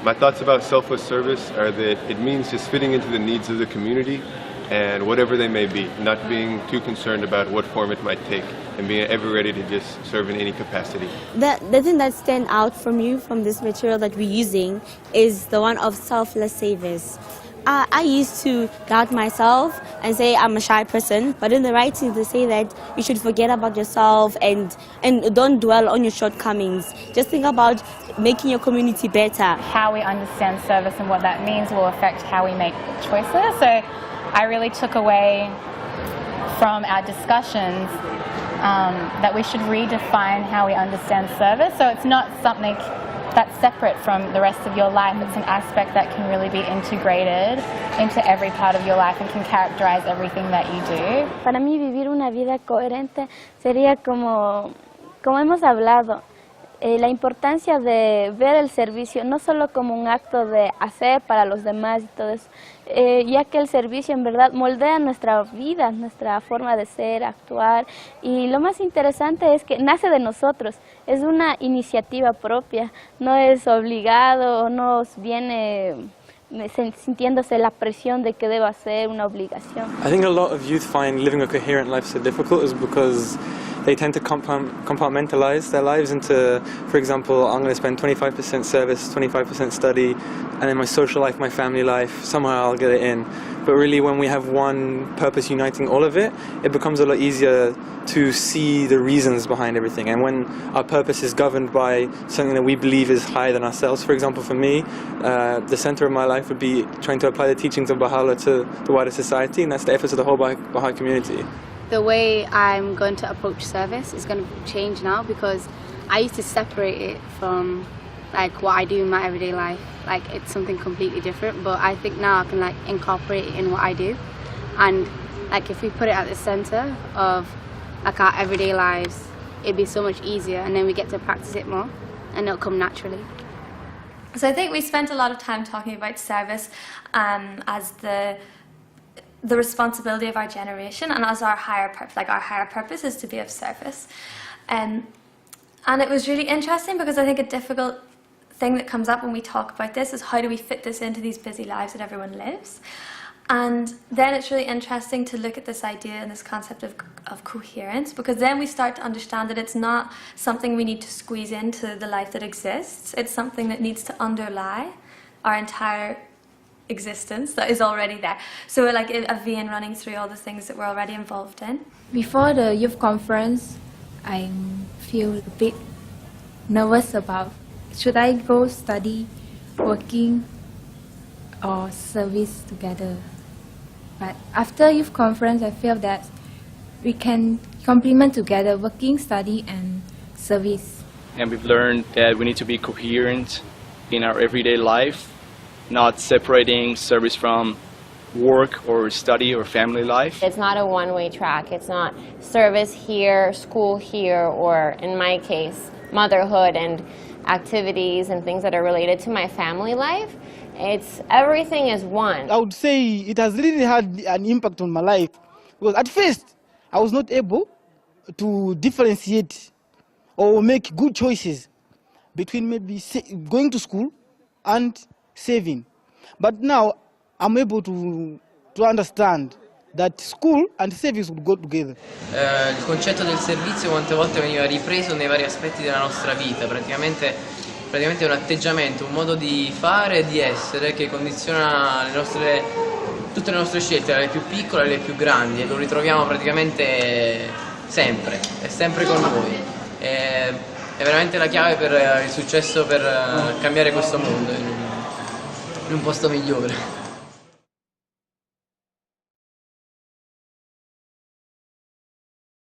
My thoughts about selfless service are that it means just fitting into the needs of the community and whatever they may be, not being too concerned about what form it might take, and being ever ready to just serve in any capacity. The thing that stands out from you from this material that we're using is the one of selfless service. I used to doubt myself and say I'm a shy person, but in the writing they say that you should forget about yourself and don't dwell on your shortcomings. Just think about making your community better. How we understand service and what that means will affect how we make choices. So I really took away from our discussions that we should redefine how we understand service. So it's not something that's separate from the rest of your life. It's an aspect that can really be integrated into every part of your life and can characterize everything that you do. Para mí vivir una vida coherente sería como hemos hablado, la importancia de ver el servicio no solo como un acto de hacer para los demás y todo eso, ya que el servicio en verdad moldea nuestra vida, nuestra forma de ser, actuar, y lo más interesante es que nace de nosotros, es una iniciativa propia, no es obligado, no viene sintiéndose la presión de que deba hacer una obligación. I think a lot of youth find living a coherent life so difficult is because they tend to compartmentalize their lives into, for example, I'm going to spend 25% service, 25% study, and then my social life, my family life, somehow I'll get it in. But really when we have one purpose uniting all of it, it becomes a lot easier to see the reasons behind everything. And when our purpose is governed by something that we believe is higher than ourselves, for example, for me, the center of my life would be trying to apply the teachings of Baha'u'llah to the wider society, and that's the efforts of the whole Baha'i community. The way I'm going to approach service is going to change now, because I used to separate it from like what I do in my everyday life. Like it's something completely different, but I think now I can like incorporate it in what I do, and like if we put it at the center of like our everyday lives, it'd be so much easier, and then we get to practice it more and it'll come naturally. So I think we spent a lot of time talking about service as the responsibility of our generation, and as our higher purpose. Like our higher purpose is to be of service, and it was really interesting because I think a difficult thing that comes up when we talk about this is how do we fit this into these busy lives that everyone lives. And then it's really interesting to look at this idea and this concept of coherence, because then we start to understand that it's not something we need to squeeze into the life that exists. It's something that needs to underlie our entire existence that is already there. So like a vein running through all the things that we're already involved in. Before the youth conference, I feel a bit nervous about should I go study, working, or service together. But after youth conference, I feel that we can complement together working, study, and service. And we've learned that we need to be coherent in our everyday life, not separating service from work or study or family life. It's not a one-way track. It's not service here, school here, or in my case, motherhood and activities and things that are related to my family life. It's everything is one. I would say it has really had an impact on my life, because at first I was not able to differentiate or make good choices between maybe going to school and saving. But now I'm able to understand that school and service would go together. Il concetto del servizio quante volte veniva ripreso nei vari aspetti della nostra vita, praticamente è un atteggiamento, un modo di fare e di essere che condiziona tutte le nostre scelte, le più piccole e le più grandi, e lo ritroviamo praticamente sempre, è sempre con noi. È veramente la chiave per il successo, per cambiare questo mondo in un posto migliore.